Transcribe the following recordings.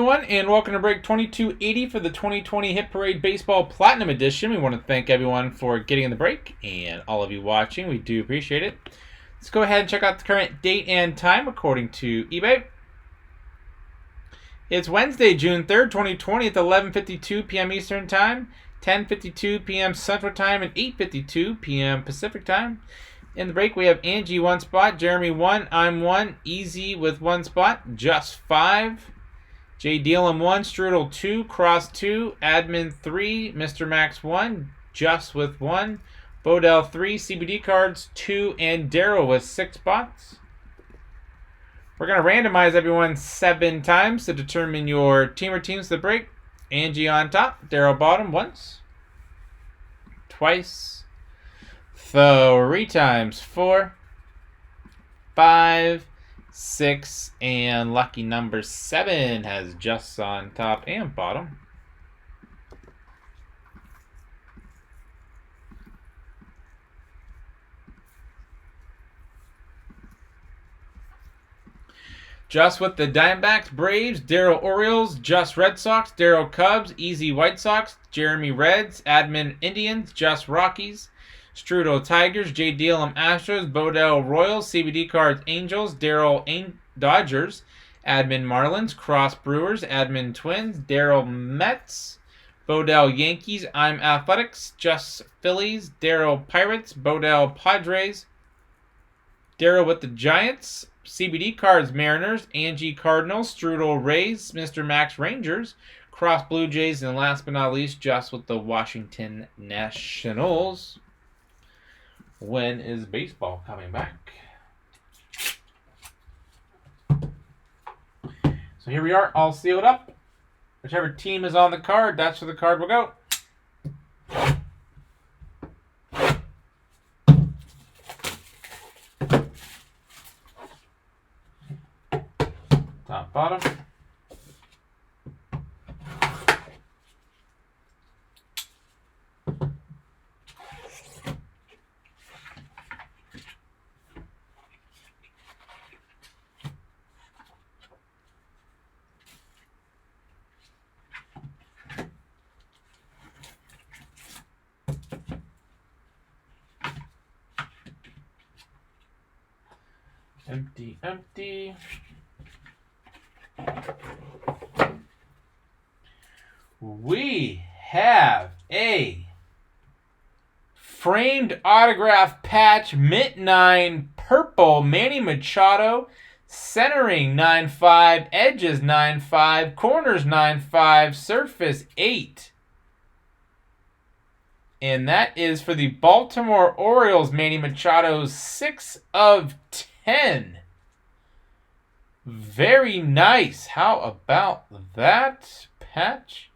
everyone, and welcome to break 2280 for the 2020 Hit Parade Baseball Platinum Edition. We want to thank everyone for getting in the break, and all of you watching. We do appreciate it. Let's go ahead and check out the current date and time according to eBay. It's Wednesday, June 3rd, 2020 at 11:52 p.m. Eastern Time, 10:52 p.m. Central Time, and 8:52 p.m. Pacific Time. In the break, we have Angie 1 spot, Jeremy 1, I'm 1, Easy with 1 spot, Just 5, J Dealum 1, Strudel 2, Cross 2, Admin 3, Mr. Max 1, Just with 1, Bodell 3, CBD cards 2, and Daryl with 6 spots. We're going to randomize everyone 7 times to determine your team or teams to the break. Angie on top, Daryl bottom once, twice, 3 times, 4, 5, 6, and lucky number 7 has Just on top and bottom. Just with the Diamondbacks, Braves, Daryl Orioles, Just Red Sox, Daryl Cubs, Easy White Sox, Jeremy Reds, Admin Indians, Just Rockies, Strudel Tigers, J Dealum Astros, Bodell Royals, CBD Cards Angels, Daryl Dodgers, Admin Marlins, Cross Brewers, Admin Twins, Daryl Mets, Bodell Yankees, I'm Athletics, Just Phillies, Daryl Pirates, Bodell Padres, Daryl with the Giants, CBD Cards Mariners, Angie Cardinals, Strudel Rays, Mr. Max Rangers, Cross Blue Jays, and last but not least, Just with the Washington Nationals. When is baseball coming back? So here we are, all sealed up. Whichever team is on the card, that's where the card will go. Top, bottom. Empty, empty. We have a framed autograph patch, mint 9, purple, Manny Machado, centering 9.5, edges 9.5, corners 9.5, surface 8. And that is for the Baltimore Orioles, Manny Machado's 6 of 10. Very nice. How about that patch?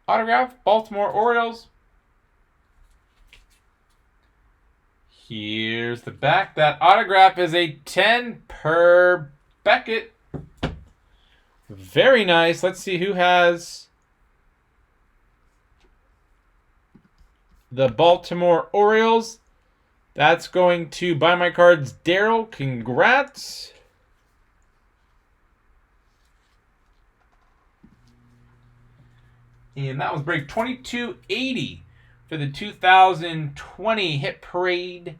Autograph, Baltimore Orioles. Here's the back. That autograph is a 10 per Beckett. Very nice. Let's see who has the Baltimore Orioles. That's going to Buy My Cards, Daryl. Congrats. And that was break 2280 for the 2020 Hit Parade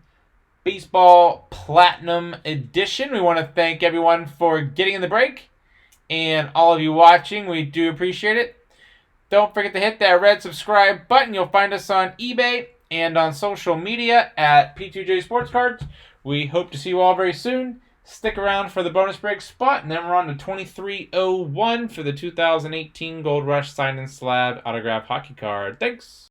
Baseball Platinum Edition. We want to thank everyone for getting in the break and all of you watching. We do appreciate it. Don't forget to hit that red subscribe button. You'll find us on eBay and on social media at P2J Sports Cards. We hope to see you all very soon. Stick around for the bonus break spot, and then we're on to 2301 for the 2018 Gold Rush Signed and Slab Autograph Hockey Card. Thanks.